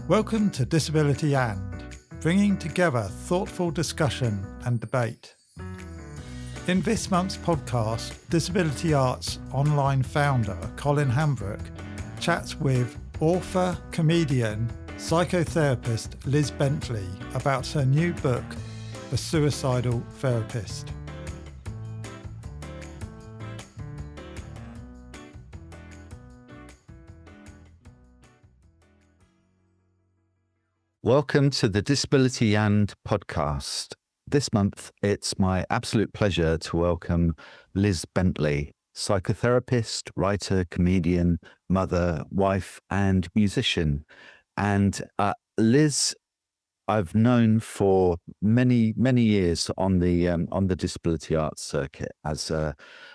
Welcome to Disability and, bringing together thoughtful discussion and debate. In this month's podcast, Disability Art's online founder, Colin Hambrook, chats with author, comedian, psychotherapist Liz Bentley about her new book, The Suicidal Therapist. Welcome to the Disability and podcast. This month, it's my absolute pleasure to welcome Liz Bentley, psychotherapist, writer, comedian, mother, wife, and musician. And Liz, I've known for many years on the disability arts circuit as a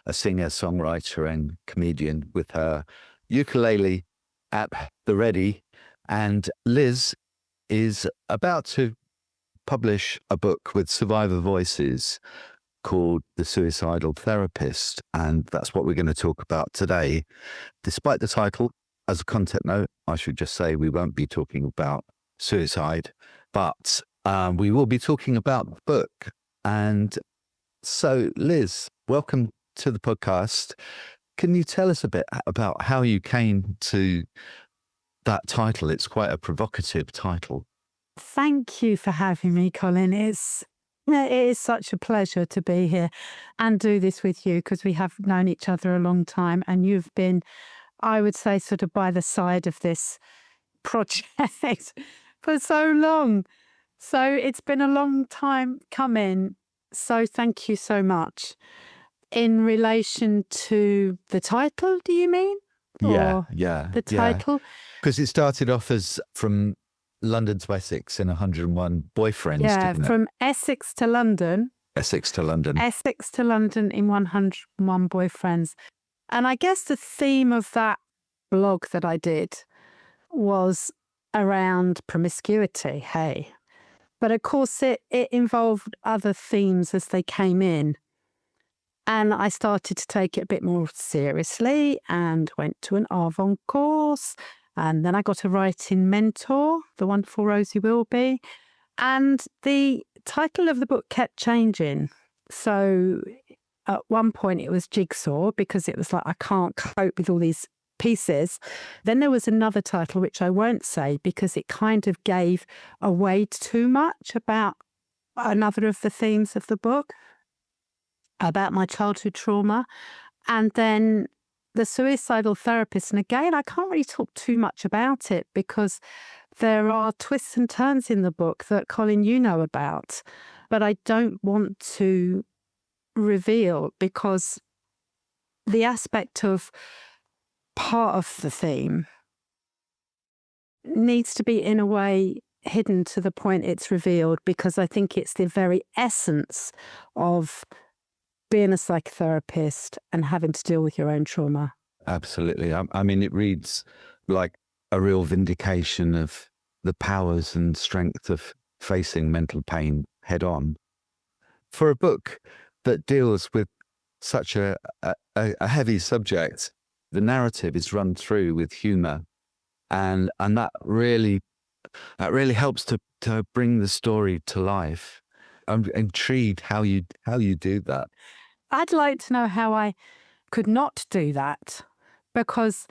singer, songwriter, and comedian with her ukulele at the ready. And Liz is about to publish a book with Survivor Voices called The Suicidal Therapist, and that's what we're going to talk about today. Despite the title, as a content note, I should just say we won't be talking about suicide, but we will be talking about the book. And so, Liz, welcome to the podcast. Can you tell us a bit about how you came to that title? It's quite a provocative title. Thank you for having me, Colin. It is such a pleasure to be here and do this with you, because we have known each other a long time, and you've been, I would say, sort of by the side of this project for so long. So it's been a long time coming. So thank you so much. In relation to the title, do you mean? Yeah. The title? Because it started off as From London to Essex in 101 Boyfriends, didn't it? From Essex to London. Essex to London in 101 Boyfriends. And I guess the theme of that blog that I did was around promiscuity, hey. But of course it involved other themes as they came in. And I started to take it a bit more seriously and went to an Avon course. And then I got a writing mentor, the wonderful Rosie Wilby. And the title of the book kept changing. So at one point it was Jigsaw, because it was like, I can't cope with all these pieces. Then there was another title, which I won't say, because it kind of gave away too much about another of the themes of the book, about my childhood trauma. And then The Suicidal Therapist. And again, I can't really talk too much about it, because there are twists and turns in the book that, Colin, you know about, but I don't want to reveal, because the aspect of part of the theme needs to be, in a way, hidden to the point it's revealed, because I think it's the very essence of being a psychotherapist and having to deal with your own trauma. Absolutely. I mean, it reads like a real vindication of the powers and strength of facing mental pain head on. For a book that deals with such a heavy subject, the narrative is run through with humour, and that really helps to bring the story to life. I'm intrigued how you do that. I'd like to know how I could not do that, because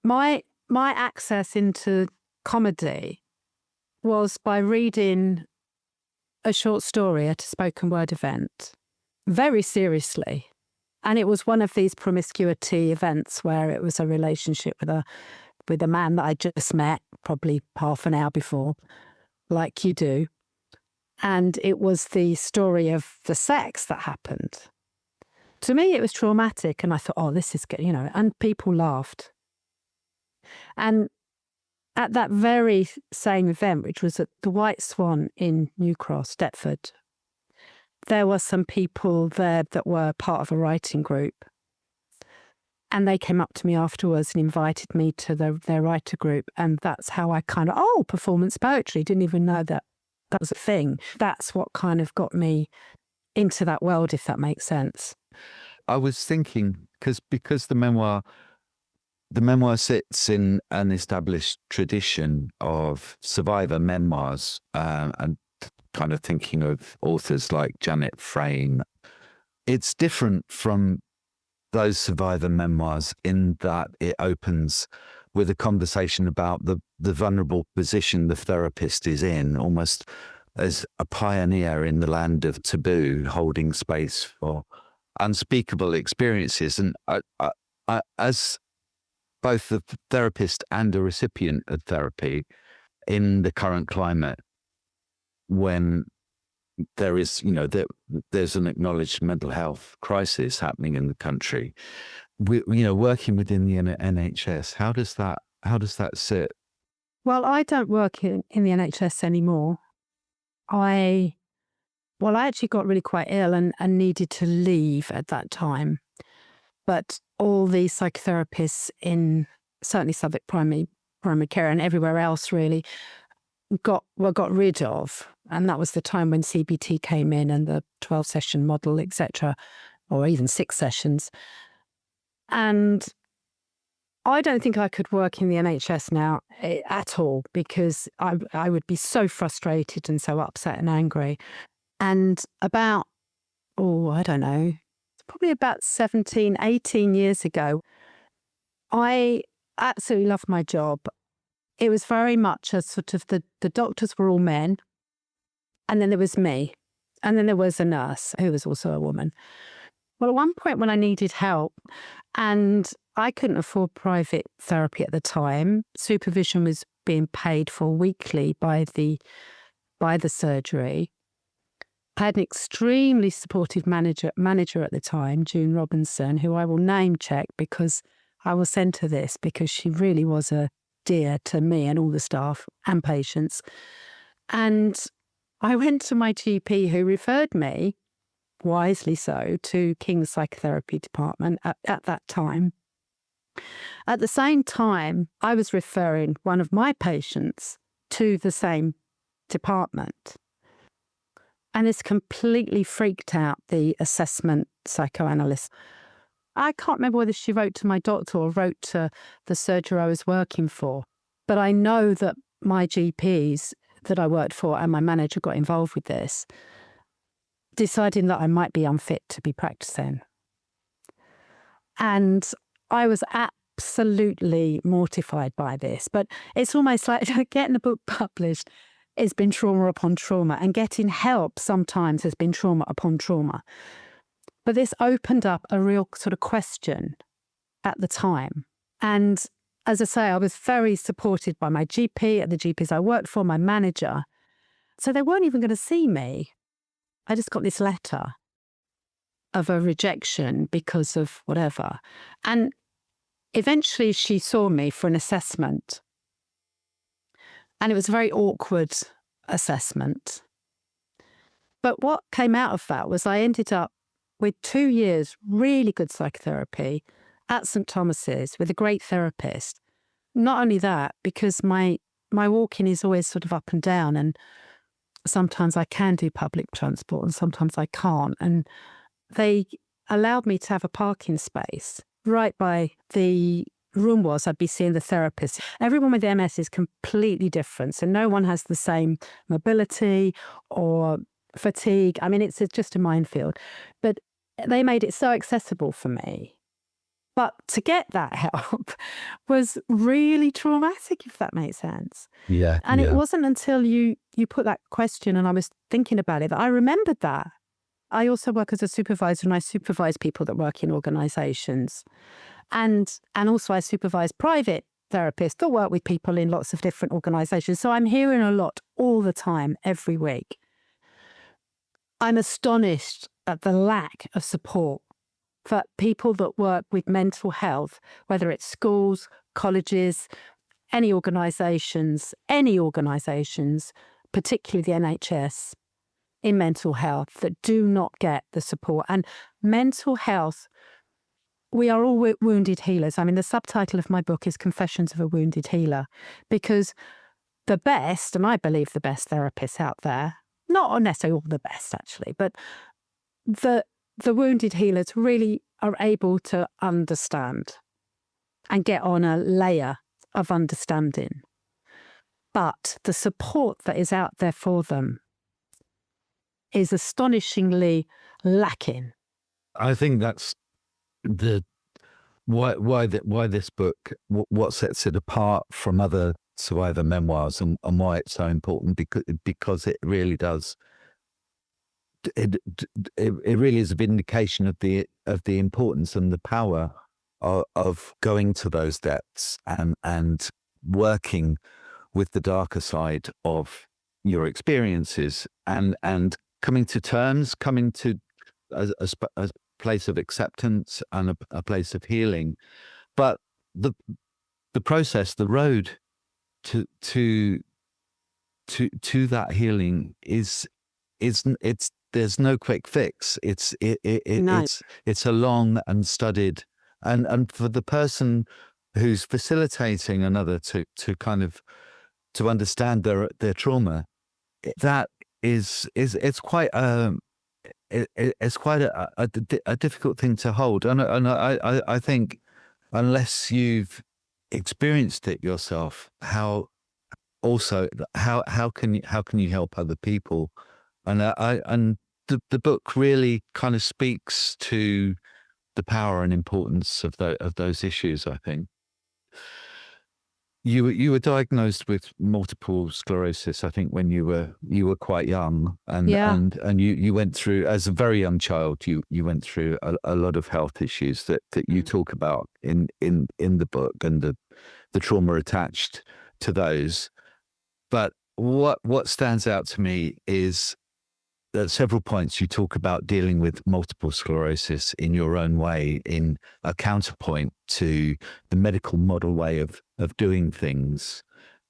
my access into comedy was by reading a short story at a spoken word event very seriously. And it was one of these promiscuity events where it was a relationship with a man that I just met probably half an hour before, like you do. And it was the story of the sex that happened. To me, it was traumatic, and I thought, oh, this is good, and people laughed. And at that very same event, which was at the White Swan in New Cross, Deptford, there were some people there that were part of a writing group. And they came up to me afterwards and invited me to their writer group. And that's how I performance poetry. Didn't even know that was a thing. That's what kind of got me into that world, if that makes sense. I was thinking, because the memoir the memoir sits in an established tradition of survivor memoirs, and kind of thinking of authors like Janet Frame. It's different from those survivor memoirs in that it opens with a conversation about the vulnerable position the therapist is in, almost as a pioneer in the land of taboo, holding space for unspeakable experiences. And as both the therapist and a recipient of therapy in the current climate, when there is, there's an acknowledged mental health crisis happening in the country, working within the NHS, how does that sit? Well, I don't work in the NHS anymore. I actually got really quite ill and needed to leave at that time. But all the psychotherapists in certainly Southwark primary care and everywhere else really got rid of. And that was the time when CBT came in and the 12-session model, etc., or even 6 sessions. And I don't think I could work in the NHS now at all, because I would be so frustrated and so upset and angry. And about, I don't know, probably about 17, 18 years ago, I absolutely loved my job. It was very much a sort of the doctors were all men, and then there was me, and then there was a nurse who was also a woman. Well, at one point when I needed help, and I couldn't afford private therapy at the time, supervision was being paid for weekly by the surgery. I had an extremely supportive manager at the time, June Robinson, who I will name check because I will send her this, because she really was a dear to me and all the staff and patients. And I went to my GP, who referred me, wisely so, to King's Psychotherapy Department at that time. At the same time, I was referring one of my patients to the same department. And this completely freaked out the assessment psychoanalyst. I can't remember whether she wrote to my doctor or wrote to the surgery I was working for. But I know that my GPs that I worked for and my manager got involved with this, deciding that I might be unfit to be practicing. And I was absolutely mortified by this. But it's almost like getting a book published. It's been trauma upon trauma, and getting help sometimes has been trauma upon trauma. But this opened up a real sort of question at the time. And as I say, I was very supported by my GP and the GPs I worked for, my manager. So they weren't even going to see me. I just got this letter of a rejection because of whatever. And eventually she saw me for an assessment. And it was a very awkward assessment. But what came out of that was I ended up with 2 years really good psychotherapy at St Thomas's with a great therapist. Not only that, because my walking is always sort of up and down, and sometimes I can do public transport and sometimes I can't. And they allowed me to have a parking space right by the room I'd be seeing the therapist. Everyone with MS is completely different. So no one has the same mobility or fatigue. I mean, it's just a minefield. But they made it so accessible for me. But to get that help was really traumatic, if that makes sense. Yeah. And it wasn't until you put that question and I was thinking about it that I remembered that. I also work as a supervisor, and I supervise people that work in organisations. And also I supervise private therapists that work with people in lots of different organisations. So I'm hearing a lot all the time, every week. I'm astonished at the lack of support for people that work with mental health, whether it's schools, colleges, any organisations, particularly the NHS, in mental health, that do not get the support. And mental health, we are all wounded healers. I mean, the subtitle of my book is Confessions of a Wounded Healer, because the best, and I believe the best therapists out there, not necessarily all the best actually, but the wounded healers really are able to understand and get on a layer of understanding. But the support that is out there for them is astonishingly lacking. I think that's why this book, what sets it apart from other survivor memoirs, and why it's so important, because it really does. It really is a vindication of the importance and the power of going to those depths and working with the darker side of your experiences and coming to terms, coming to a place of acceptance and a place of healing. But the process, the road to that healing is there's no quick fix. It's a long and studied, and for the person who's facilitating another to understand their trauma, that it's quite it's quite a difficult thing to hold, and I think unless you've experienced it yourself, how can you help other people? And the book really kind of speaks to the power and importance of those issues, I think. You were diagnosed with multiple sclerosis, I think, when you were quite young, and you went through, as a very young child, you went through a lot of health issues that you talk about in the book, and the trauma attached to those. But what stands out to me is at several points you talk about dealing with multiple sclerosis in your own way, in a counterpoint to the medical model way of doing things.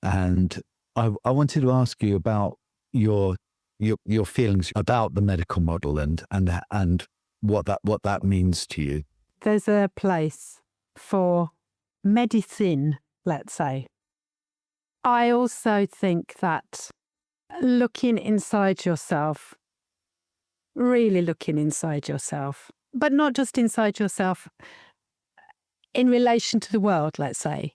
And I wanted to ask you about your feelings about the medical model and what that means to you. There's a place for medicine, let's say. I also think that looking inside yourself, really looking inside yourself, but not just inside yourself, in relation to the world, let's say,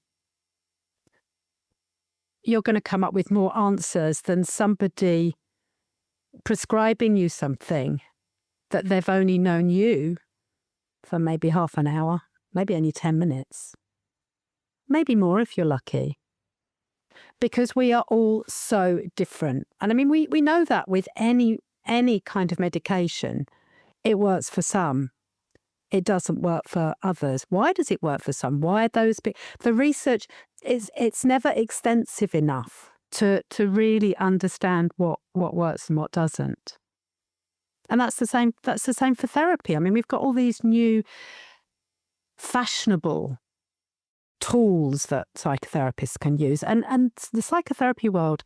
you're going to come up with more answers than somebody prescribing you something that they've only known you for maybe half an hour, maybe only 10 minutes, maybe more if you're lucky. Because we are all so different. And I mean, we know that with any kind of medication, it works for some. It doesn't work for others. Why does it work for some? Why are those big? The research it's never extensive enough to really understand what works and what doesn't. And that's the same for therapy. I mean, we've got all these new fashionable tools that psychotherapists can use, and the psychotherapy world,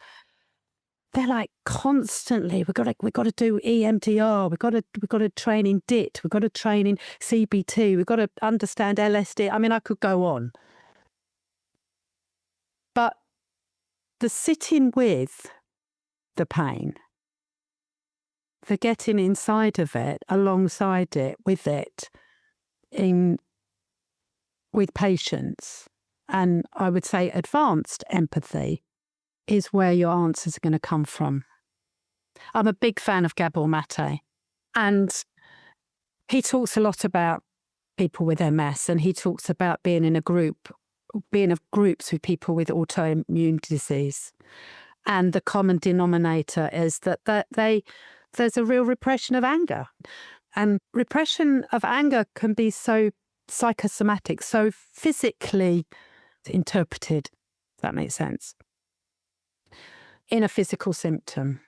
they're like constantly, we've got to do EMDR, we've got to train in DIT, we've got to train in CBT, we've got to understand LSD. I mean, I could go on. But the sitting with the pain, the getting inside of it, alongside it, with it, with patience, and I would say advanced empathy, is where your answers are going to come from. I'm a big fan of Gabor Mate, and he talks a lot about people with MS, and he talks about being in groups with people with autoimmune disease. And the common denominator is that there's a real repression of anger. And repression of anger can be so psychosomatic, so physically interpreted, if that makes sense, in a physical symptom.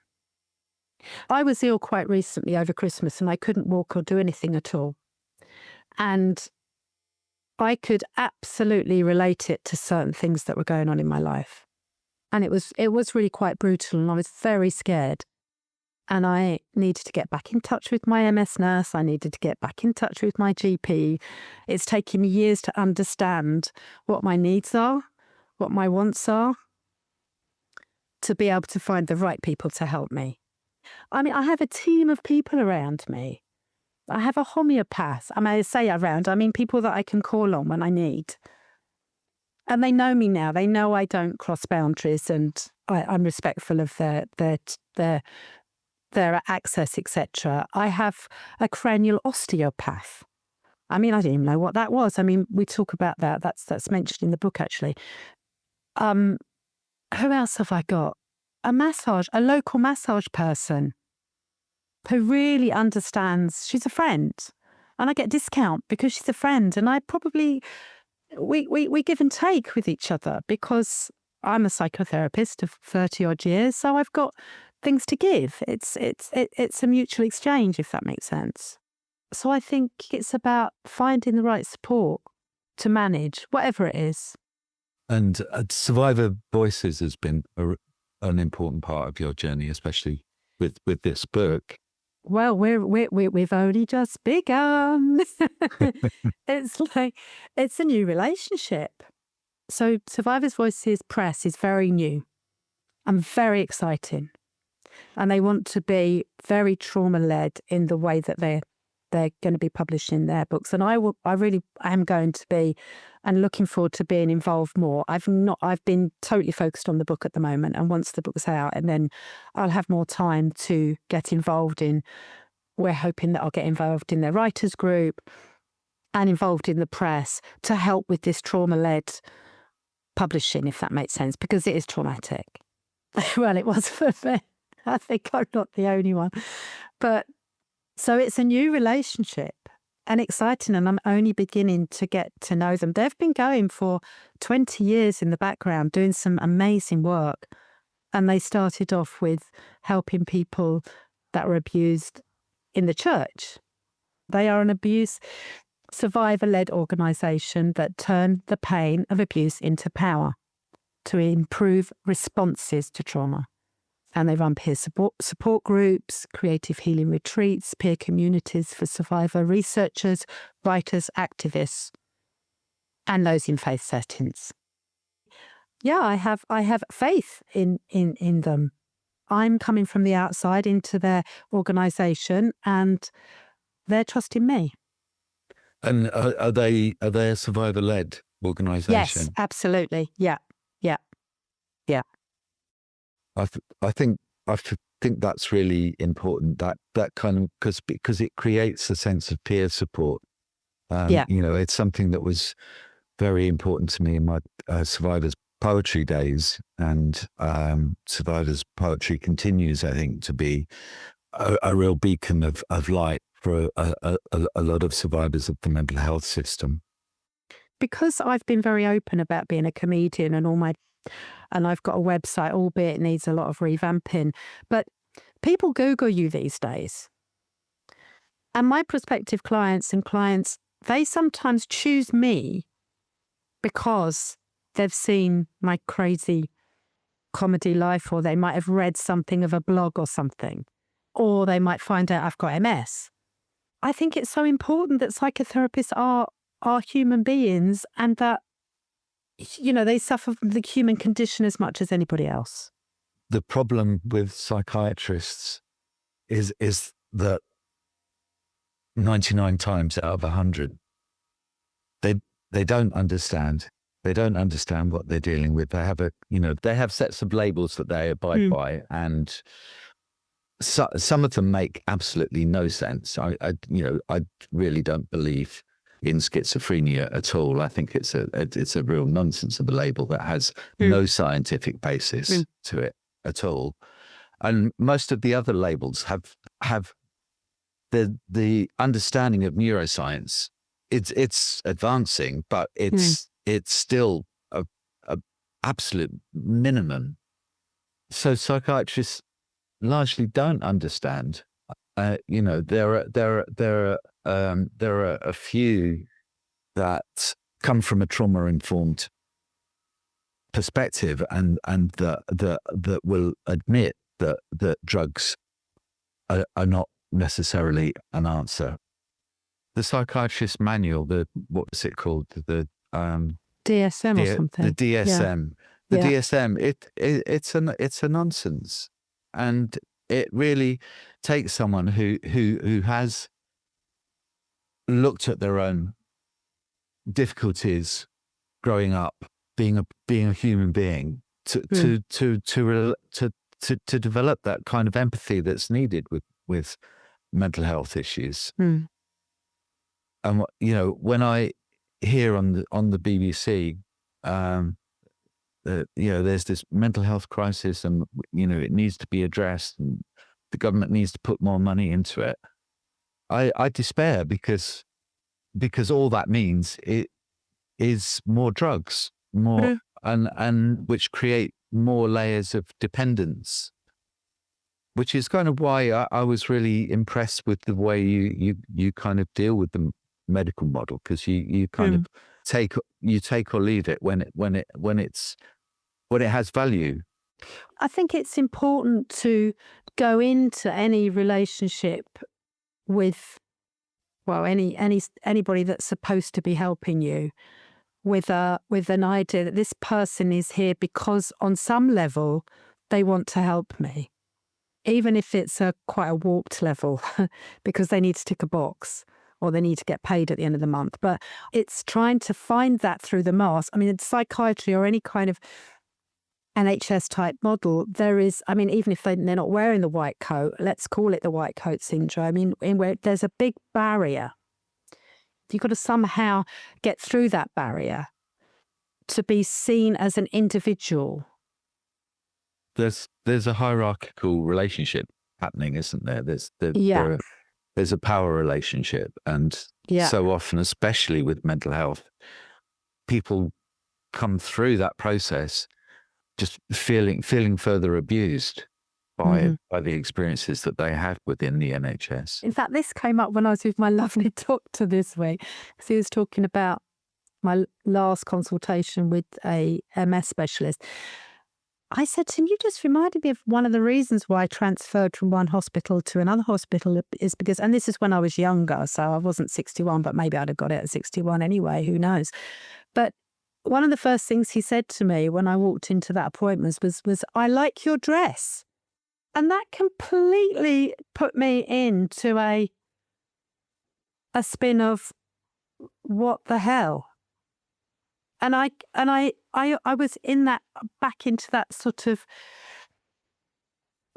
I was ill quite recently over Christmas, and I couldn't walk or do anything at all. And I could absolutely relate it to certain things that were going on in my life. And it was really quite brutal, and I was very scared. And I needed to get back in touch with my MS nurse. I needed to get back in touch with my GP. It's taken me years to understand what my needs are, what my wants are, to be able to find the right people to help me. I mean, I have a team of people around me. I have a homeopath. I may say around, I mean people that I can call on when I need. And they know me now. They know I don't cross boundaries, and I'm respectful of their access, etc. I have a cranial osteopath. I mean, I didn't even know what that was. I mean, we talk about that. That's mentioned in the book, actually. Who else have I got? A local massage person who really understands. She's a friend, and I get discount because she's a friend. And I probably we give and take with each other because I'm a psychotherapist of 30 odd years, so I've got things to give. It's a mutual exchange, if that makes sense. So I think it's about finding the right support to manage whatever it is. And Survivor Voices has been an important part of your journey, especially with this book. Well, we've only just begun. It's a new relationship. So Survivors Voices Press is very new and very exciting. And they want to be very trauma-led in the way that they're going to be publishing their books. And I really am going to be, and looking forward to being involved more. I've been totally focused on the book at the moment. And once the book's out, and then I'll have more time to get involved in, we're hoping that I'll get involved in their writers group and involved in the press to help with this trauma-led publishing, if that makes sense, because it is traumatic. Well, it was for me. I think I'm not the only one. But so it's a new relationship and exciting, and I'm only beginning to get to know them. They've been going for 20 years in the background, doing some amazing work. And they started off with helping people that were abused in the church. They are an abuse survivor-led organisation that turn the pain of abuse into power to improve responses to trauma. And they run peer support groups, creative healing retreats, peer communities for survivor researchers, writers, activists, and those in faith settings. Yeah, I have faith in them. I'm coming from the outside into their organisation, and they're trusting me. And are they a survivor-led organisation? Yes, absolutely. Yeah. I think that's really important. That kind of because it creates a sense of peer support. It's something that was very important to me in my survivors poetry days, and survivors poetry continues, I think, to be a real beacon of light for a lot of survivors of the mental health system. Because I've been very open about being a comedian and I've got a website, albeit it needs a lot of revamping, but people Google you these days. And my prospective clients, they sometimes choose me because they've seen my crazy comedy life, or they might have read something of a blog or something, or they might find out I've got MS. I think it's so important that psychotherapists are human beings, and that, they suffer from the human condition as much as anybody else. The problem with psychiatrists is that 99 times out of 100, they don't understand. They don't understand what they're dealing with. They have sets of labels that they abide by, and some of them make absolutely no sense. I really don't believe in schizophrenia at all. I think it's a real nonsense of a label that has no scientific basis to it at all. And most of the other labels have the understanding of neuroscience. It's advancing, but it's still a absolute minimum. So psychiatrists largely don't understand. There are a few that come from a trauma-informed perspective, and that will admit that drugs are not necessarily an answer. The psychiatrist manual, what was it called? The DSM or something. The DSM. Yeah. The DSM. It's a nonsense, and it really takes someone who has looked at their own difficulties growing up being a human being to develop that kind of empathy that's needed with mental health issues. And when I hear on the BBC, there's this mental health crisis, and it needs to be addressed, and the government needs to put more money into it, I despair because all that means it is more drugs, more and which create more layers of dependence, which is kind of why I was really impressed with the way you kind of deal with the medical model, because you kind of take or leave it when it has value. I think it's important to go into any relationship with, well, anybody that's supposed to be helping you with an idea that this person is here because on some level they want to help me, even if it's quite a warped level because they need to tick a box or they need to get paid at the end of the month. But it's trying to find that through the mask. I mean, in psychiatry or any kind of NHS type model, there is, I mean, even if they're not wearing the white coat, let's call it the white coat syndrome. I mean, where there's a big barrier. You've got to somehow get through that barrier to be seen as an individual. There's a hierarchical relationship happening, isn't there? There's a power relationship, and so often, especially with mental health, people come through that process just feeling further abused by the experiences that they have within the NHS. In fact, this came up when I was with my lovely doctor this week, because he was talking about my last consultation with a MS specialist. I said to him, you just reminded me of one of the reasons why I transferred from one hospital to another hospital is because, and this is when I was younger, so I wasn't 61, but maybe I'd have got it at 61 anyway, who knows. But one of the first things he said to me when I walked into that appointment was I like your dress. And that completely put me into a spin of what the hell. And I was in that, back into that sort of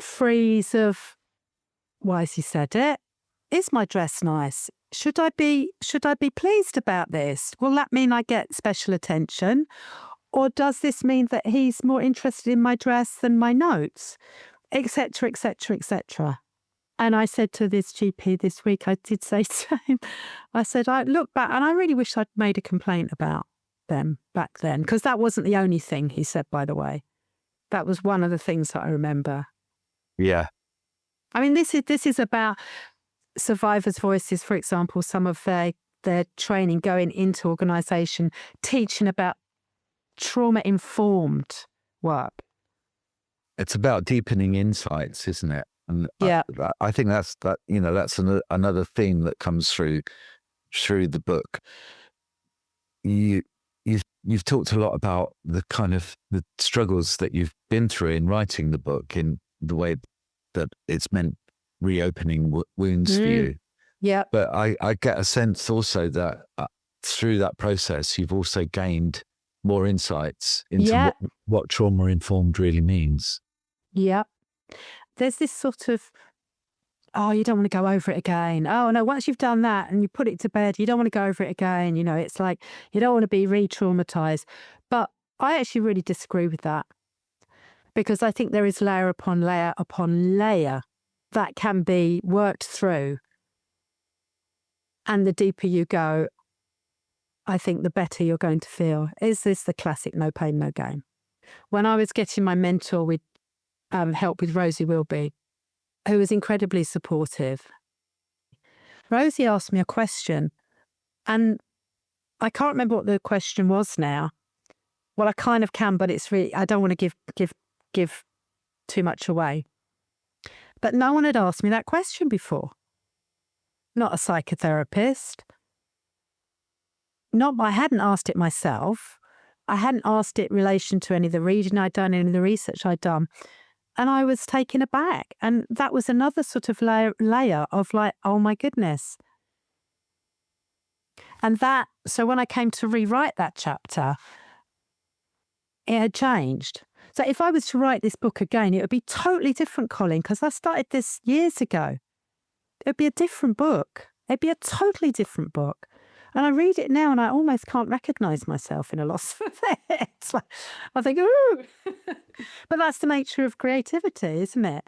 freeze of, why has he said it? Is my dress nice? Should I be pleased about this? Will that mean I get special attention? Or does this mean that he's more interested in my dress than my notes? Etc., etc., etc. And I said to this GP this week, I did say to him, I said, I look back and I really wish I'd made a complaint about them back then, because that wasn't the only thing he said, by the way. That was one of the things that I remember. Yeah. I mean, this is about survivors' voices, for example, some of their training going into organisation, teaching about trauma-informed work. It's about deepening insights, isn't it? And I think that's another theme that comes through the book. You've talked a lot about the kind of the struggles that you've been through in writing the book, in the way that it's meant reopening wounds for you. Yeah. But I get a sense also that through that process, you've also gained more insights into what trauma-informed really means. Yeah. There's this sort of, oh, you don't want to go over it again. Oh, no, once you've done that and you put it to bed, you don't want to go over it again. You know, it's like you don't want to be re-traumatized. But I actually really disagree with that, because I think there is layer upon layer upon layer that can be worked through. And the deeper you go, I think the better you're going to feel. Is this the classic no pain, no gain? When I was getting my mentor with help with Rosie Wilby, who was incredibly supportive, Rosie asked me a question, and I can't remember what the question was now. Well, I kind of can, but it's really, I don't want to give too much away. But no one had asked me that question before. Not a psychotherapist. I hadn't asked it myself. I hadn't asked it in relation to any of the reading I'd done, any of the research I'd done. And I was taken aback. And that was another sort of layer of like, oh my goodness. And so when I came to rewrite that chapter, it had changed. So if I was to write this book again, it would be totally different, Colin, because I started this years ago. It would be a different book. It'd be a totally different book. And I read it now and I almost can't recognise myself in a lot of it. It's like, I think, ooh. But that's the nature of creativity, isn't it?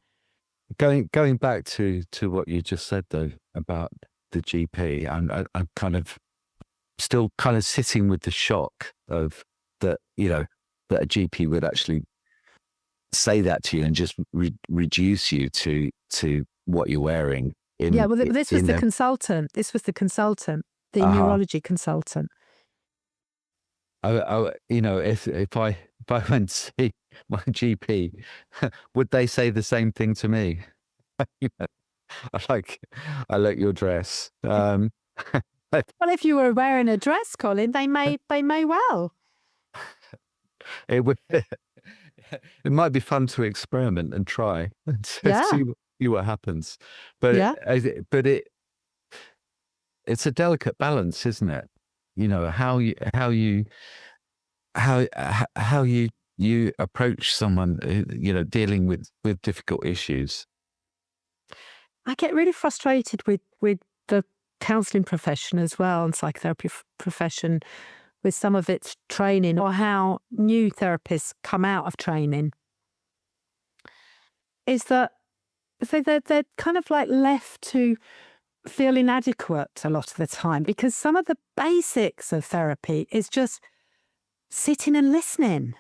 Going back to what you just said, though, about the GP, I'm kind of still kind of sitting with the shock of that, that a GP would actually say that to you and just reduce you to what you're wearing. This was the consultant. This was the consultant, the neurology consultant. If I went to see my GP, would they say the same thing to me? I like your dress. Well, if you were wearing a dress, Colin, they may well. It would. It might be fun to experiment and try and see what happens. But it's a delicate balance, isn't it? How you approach someone, dealing with difficult issues. I get really frustrated with the counselling profession as well, and psychotherapy profession, with some of its training, or how new therapists come out of training, is that they're kind of like left to feel inadequate a lot of the time, because some of the basics of therapy is just sitting and listening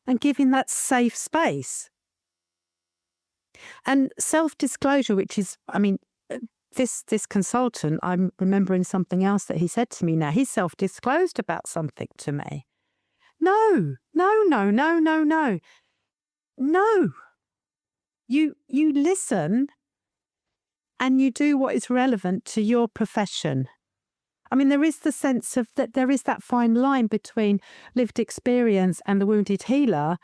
and giving that safe space. And self-disclosure, which is, this consultant, I'm remembering something else that he said to me now. He self-disclosed about something to me. No. You listen and you do what is relevant to your profession. There is the sense of that there is that fine line between lived experience and the wounded healer.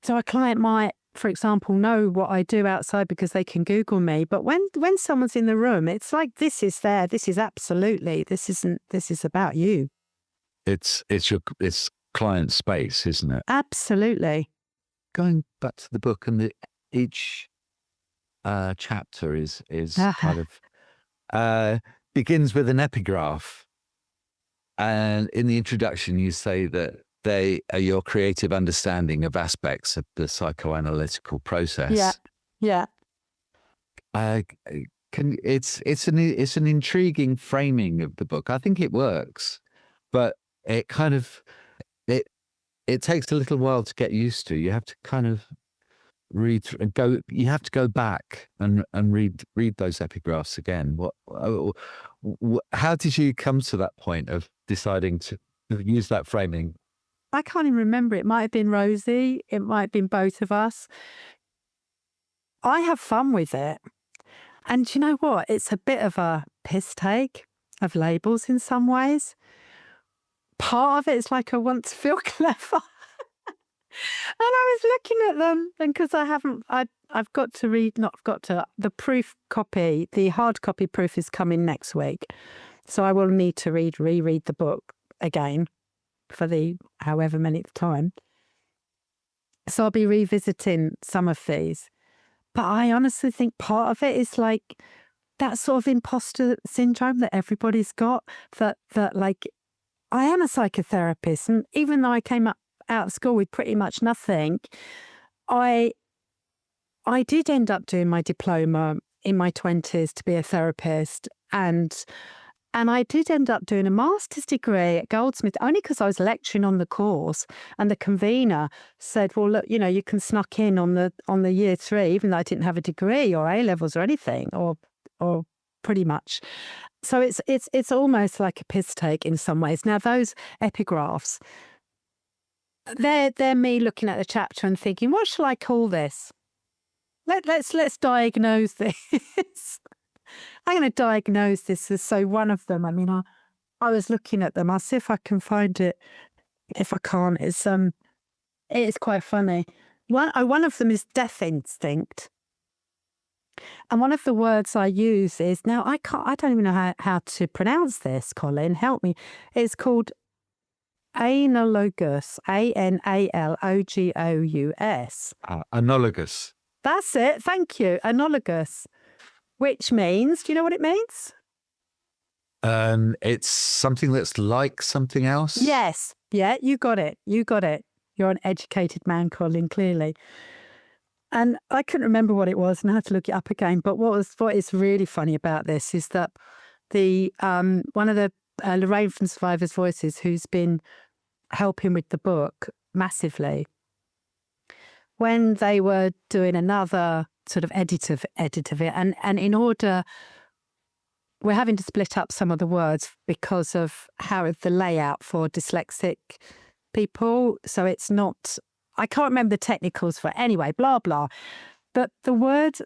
So a client might, for example, know what I do outside because they can Google me. But when someone's in the room, it's like, this is absolutely, this is about you. It's client space, isn't it? Absolutely. Going back to the book, and each chapter is kind of begins with an epigraph. And in the introduction, you say that they are your creative understanding of aspects of the psychoanalytical process. Yeah. It's an intriguing framing of the book. I think it works, but it kind of it takes a little while to get used to. You have to kind of read and go. You have to go back and read those epigraphs again. How did you come to that point of deciding to use that framing? I can't even remember. It might have been Rosie. It might have been both of us. I have fun with it. And do you know what? It's a bit of a piss take of labels in some ways. Part of it is like I want to feel clever. And I was looking at them, and because I've got to read, the proof copy, the hard copy proof is coming next week. So I will need to reread the book again for the however many time. So I'll be revisiting some of these. But I honestly think part of it is like that sort of imposter syndrome that everybody's got, that like, I am a psychotherapist, and even though I came out of school with pretty much nothing, I did end up doing my diploma in my 20s to be a therapist, and I did end up doing a master's degree at Goldsmith only because I was lecturing on the course, and the convener said, well, look, you can snuck in on the year 3, even though I didn't have a degree or A-levels or anything, or pretty much. So it's almost like a piss take in some ways. Now, those epigraphs, they're me looking at the chapter and thinking, what shall I call this? Let's diagnose this. I'm going to diagnose this as, so one of them, I was looking at them. I'll see if I can find it. If I can't, it's quite funny. One of them is death instinct. And one of the words I use is, now I don't even know how to pronounce this, Colin, help me. It's called analogous, analogous. Analogous. That's it. Thank you. Analogous, which means, do you know what it means? It's something that's like something else. Yes. Yeah, you got it. You got it. You're an educated man, Colin, clearly. And I couldn't remember what it was and I had to look it up again. But what is really funny about this is that the one of the Lorraine from Survivor's Voices, who's been helping with the book massively, when they were doing another sort of edit of it, and in order, we're having to split up some of the words because of how the layout for dyslexic people. So it's not, I can't remember the technicals for it. Anyway, blah, blah. But the word,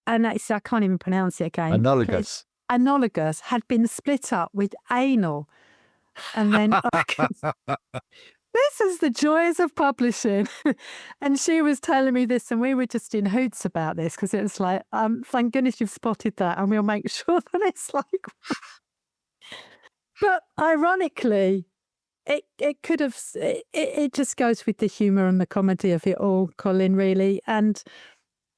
and I can't even pronounce it again. Analogous had been split up with anal. And then this is the joys of publishing. And she was telling me this, and we were just in hoots about this because it was like, thank goodness you've spotted that, and we'll make sure that it's like. But ironically, it could have. It just goes with the humour and the comedy of it all, Colin. Really, and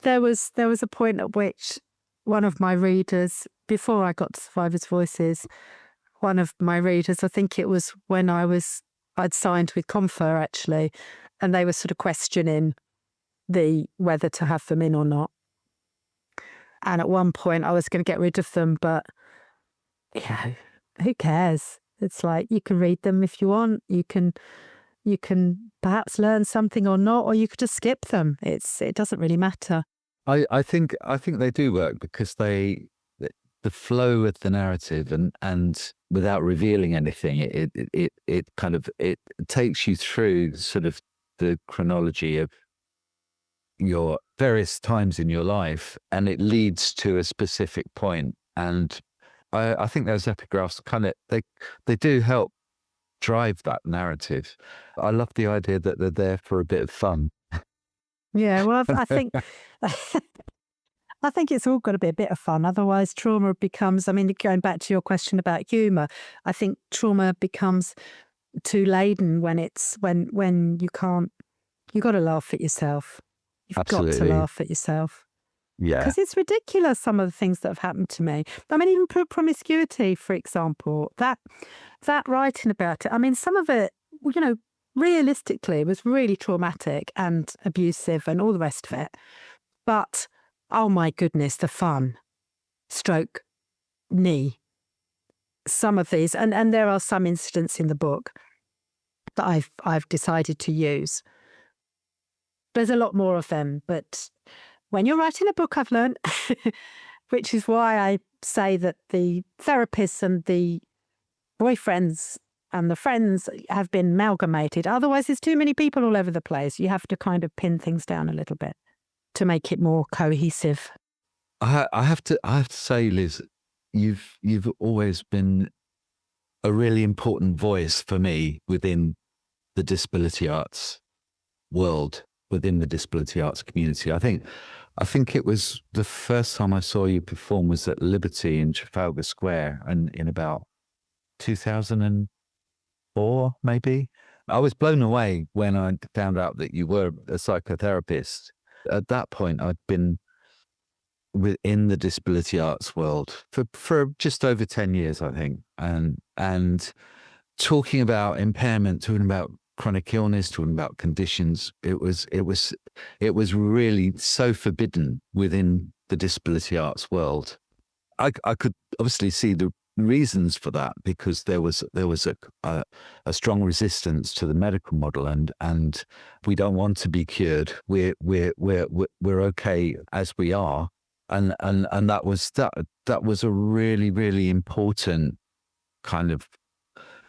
there was a point at which one of my readers, before I got to Survivor's Voices, one of my readers, I think it was when I'd signed with Confer actually, and they were sort of questioning whether to have them in or not. And at one point I was going to get rid of them, but yeah, who cares? It's like, you can read them if you want. You can perhaps learn something or not, or you could just skip them. It doesn't really matter. I think they do work because the flow of the narrative and without revealing anything, it kind of takes you through sort of the chronology of your various times in your life, and it leads to a specific point. And I think those epigraphs kind of they do help drive that narrative. I love the idea that they're there for a bit of fun. Yeah, well, I think I think it's all got to be a bit of fun. Otherwise, trauma becomes, I mean, going back to your question about humour, I think trauma becomes too laden when you can't, you got to laugh at yourself. You've Absolutely. got to laugh at yourself. Yeah. Because it's ridiculous, some of the things that have happened to me. I mean, even promiscuity, for example, that writing about it, I mean, some of it, you know, realistically was really traumatic and abusive and all the rest of it. But, oh my goodness, the fun, stroke, knee, some of these, and there are some incidents in the book that I've decided to use. There's a lot more of them, but when you're writing a book, I've learned, which is why I say that the therapists and the boyfriends and the friends have been amalgamated. Otherwise, there's too many people all over the place. You have to kind of pin things down a little bit to make it more cohesive. I have to say, Liz, you've always been a really important voice for me within the disability arts world, within the disability arts community. I think it was the first time I saw you perform was at Liberty in Trafalgar Square, and in about 2004, maybe. I was blown away when I found out that you were a psychotherapist. At that point, I'd been within the disability arts world for just over 10 years, I think, and talking about impairment, talking about chronic illness, talking about conditions. It was really so forbidden within the disability arts world. I could obviously see the reasons for that, because there was a strong resistance to the medical model, and we don't want to be cured. We're okay as we are, and that was a really, really important kind of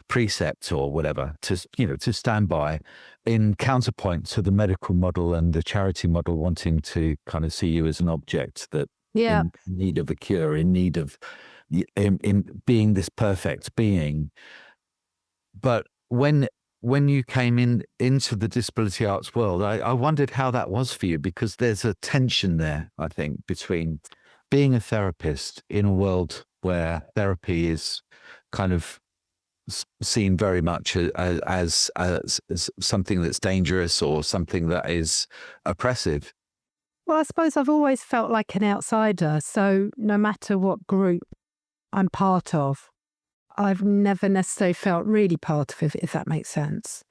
precept or whatever to stand by, in counterpoint to the medical model and the charity model wanting to kind of see you as an object that in need of a cure, in need of in being this perfect being. But when you came into the disability arts world, I wondered how that was for you, because there's a tension there, I think, between being a therapist in a world where therapy is kind of seen very much as something that's dangerous or something that is oppressive. Well, I suppose I've always felt like an outsider. So no matter what group I'm part of, I've never necessarily felt really part of it, if that makes sense.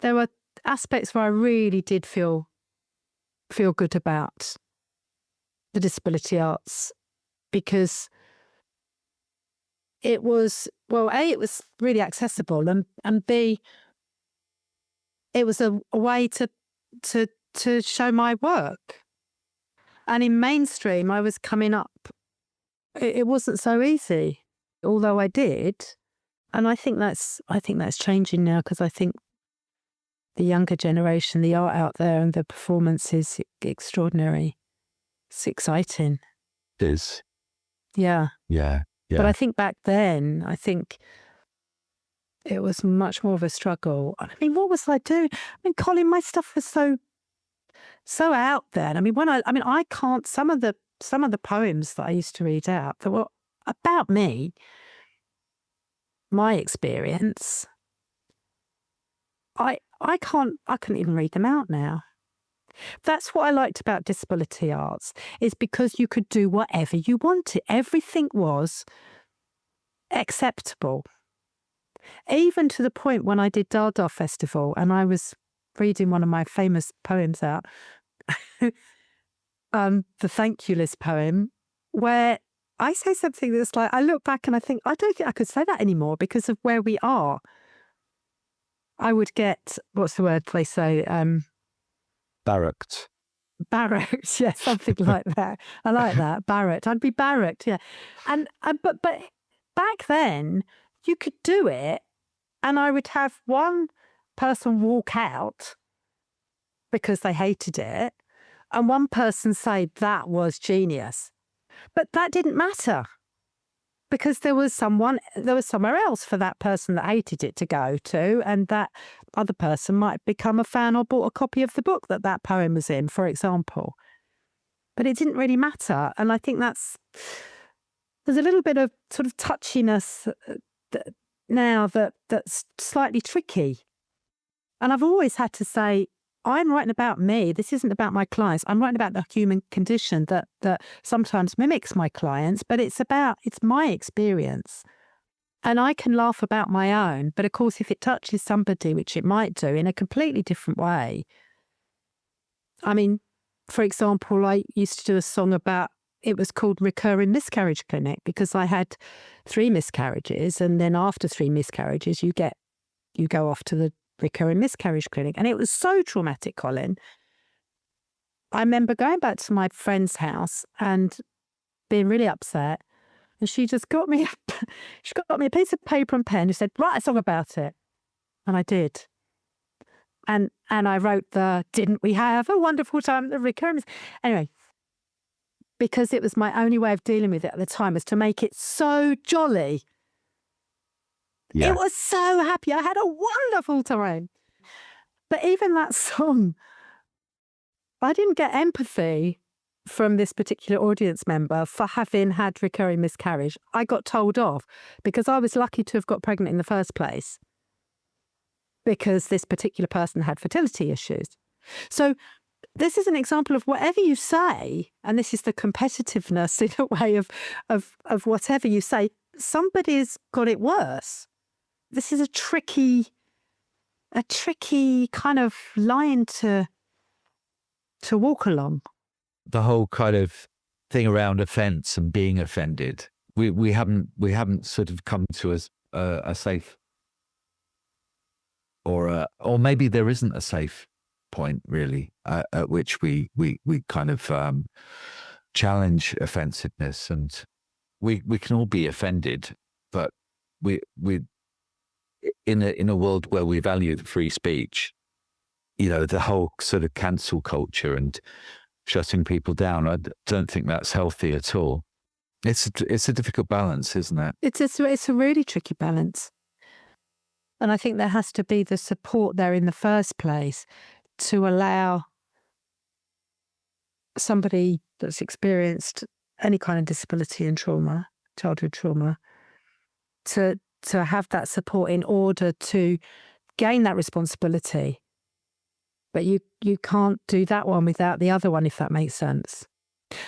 There were aspects where I really did feel good about the disability arts, because it was, well, A, it was really accessible, and B, it was a way to show my work. And in mainstream, I was coming up, it wasn't so easy, although I did. And I think that's changing now, because I think the younger generation, the art out there and the performance is extraordinary. It's exciting. It is. Yeah. Yeah. Yeah. But I think back then, I think it was much more of a struggle. I mean, what was I doing? I mean, Colin, my stuff was so out there. I mean, I can't, some of the poems that I used to read out that were about me, my experience, I couldn't even read them out now. That's what I liked about disability arts, is because you could do whatever you wanted. Everything was acceptable. Even to the point when I did Dada Festival and I was reading one of my famous poems out, the Thank You List poem, where I say something that's like, I look back and I think, I don't think I could say that anymore because of where we are. I would get, what's the word they say? Barracked. Barracked, yeah, something like that. I like that, barracked. I'd be barracked, yeah. And but back then, you could do it, and I would have one person walk out because they hated it, and one person say that was genius. But that didn't matter, because there was somewhere else for that person that hated it to go to, and that other person might become a fan or bought a copy of the book that poem was in, for example. But it didn't really matter. And I think there's a little bit of sort of touchiness now that's slightly tricky. And I've always had to say, I'm writing about me. This isn't about my clients. I'm writing about the human condition that sometimes mimics my clients, but it's my experience. And I can laugh about my own, but of course, if it touches somebody, which it might do in a completely different way. I mean, for example, I used to do a song about, it was called Recurring Miscarriage Clinic, because I had 3 miscarriages, and then after 3 miscarriages, you go off to the recurring miscarriage clinic. And it was so traumatic, Colin. I remember going back to my friend's house and being really upset. And she just got me a piece of paper and pen and said, write a song about it. And I did. And I wrote didn't we have a wonderful time at the recurring. Anyway, because it was my only way of dealing with it at the time, was to make it so jolly. Yeah. It was so happy. I had a wonderful time. But even that song, I didn't get empathy from this particular audience member for having had recurring miscarriage. I got told off because I was lucky to have got pregnant in the first place, because this particular person had fertility issues. So this is an example of whatever you say, and this is the competitiveness in a way of whatever you say, somebody's got it worse. This is a tricky kind of line to walk along. The whole kind of thing around offence and being offended, we haven't sort of come to a safe, or maybe there isn't a safe point really at which we kind of challenge offensiveness, and we can all be offended, but we in a world where we value the free speech, the whole sort of cancel culture and shutting people down, I don't think that's healthy at all. It's a difficult balance, isn't it? It's a really tricky balance. And I think there has to be the support there in the first place to allow somebody that's experienced any kind of disability and trauma, childhood trauma, to to have that support in order to gain that responsibility. But you can't do that one without the other one, if that makes sense.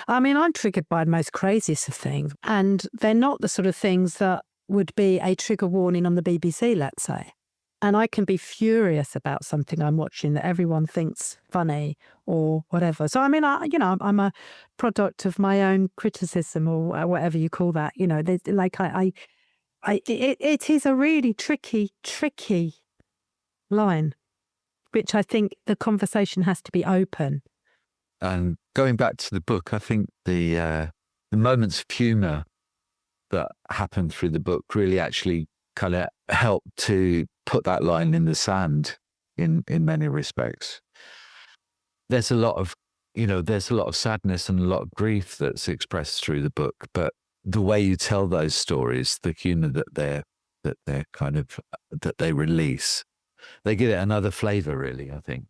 I mean, I'm triggered by the most craziest of things, and they're not the sort of things that would be a trigger warning on the BBC, let's say. And I can be furious about something I'm watching that everyone thinks funny or whatever. So, I mean, I'm a product of my own criticism or whatever you call that. You know, it is a really tricky line, which I think the conversation has to be open. And going back to the book, I think the moments of humour that happen through the book really actually kind of help to put that line in the sand in many respects. There's a lot of sadness and a lot of grief that's expressed through the book, but the way you tell those stories, the humour that they release, they give it another flavour, really, I think.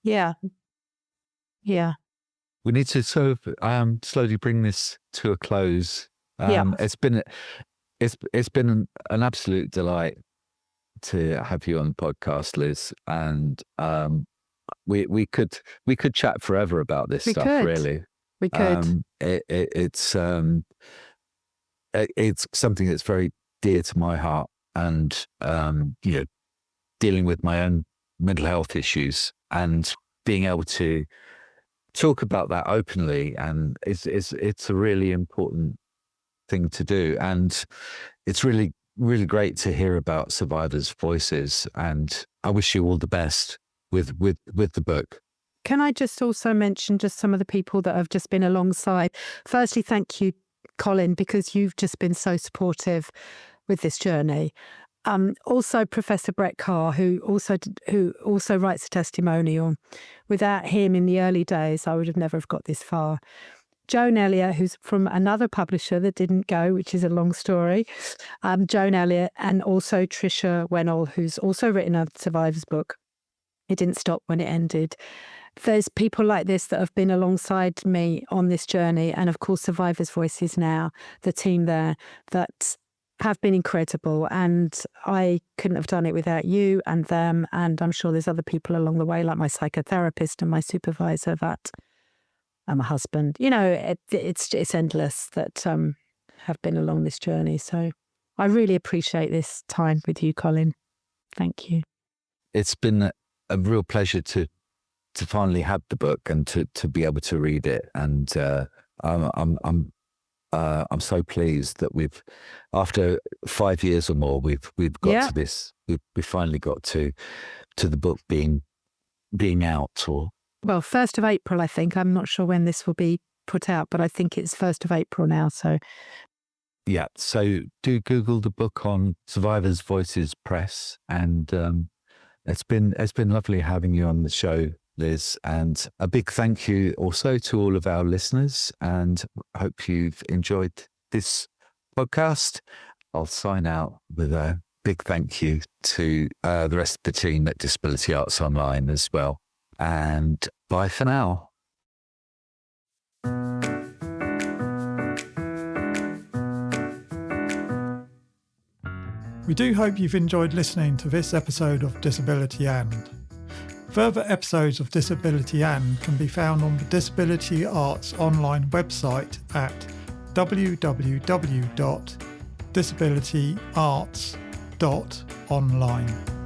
Yeah. We need to sort of slowly bring this to a close. It's been an absolute delight to have you on the podcast, Liz, and we could chat forever about this stuff. Really, we could. It's something that's very dear to my heart, and dealing with my own mental health issues and being able to talk about that openly, and it's a really important thing to do, and it's really great to hear about survivors' voices, and I wish you all the best with the book. Can I just also mention just some of the people that have just been alongside? Firstly, thank you, Colin, because you've just been so supportive with this journey. Also, Professor Brett Carr, who also writes a testimonial. Without him in the early days, I would have never have got this far. Joan Elliott, who's from another publisher that didn't go, which is a long story. Joan Elliott, and also Tricia Wennell, who's also written a survivor's book. It didn't stop when it ended. There's people like this that have been alongside me on this journey. And of course, Survivors' Voices now, the team there that have been incredible. And I couldn't have done it without you and them. And I'm sure there's other people along the way, like my psychotherapist and my supervisor and my husband. You know, it's endless that have been along this journey. So I really appreciate this time with you, Colin. Thank you. It's been a real pleasure to finally have the book and to be able to read it. And I'm so pleased that we've, after 5 years or more, we've got to this. We finally got to the book being out. Or well, 1st of April, I think. I'm not sure when this will be put out, but I think it's 1st of April now. So yeah, so do Google the book on Survivors' Voices Press, and it's been lovely having you on the show, Liz, and a big thank you also to all of our listeners, and hope you've enjoyed this podcast. I'll sign out with a big thank you to the rest of the team at Disability Arts Online as well, and bye for now. We do hope you've enjoyed listening to this episode of Disability And. Further episodes of Disability And can be found on the Disability Arts Online website at www.disabilityarts.online.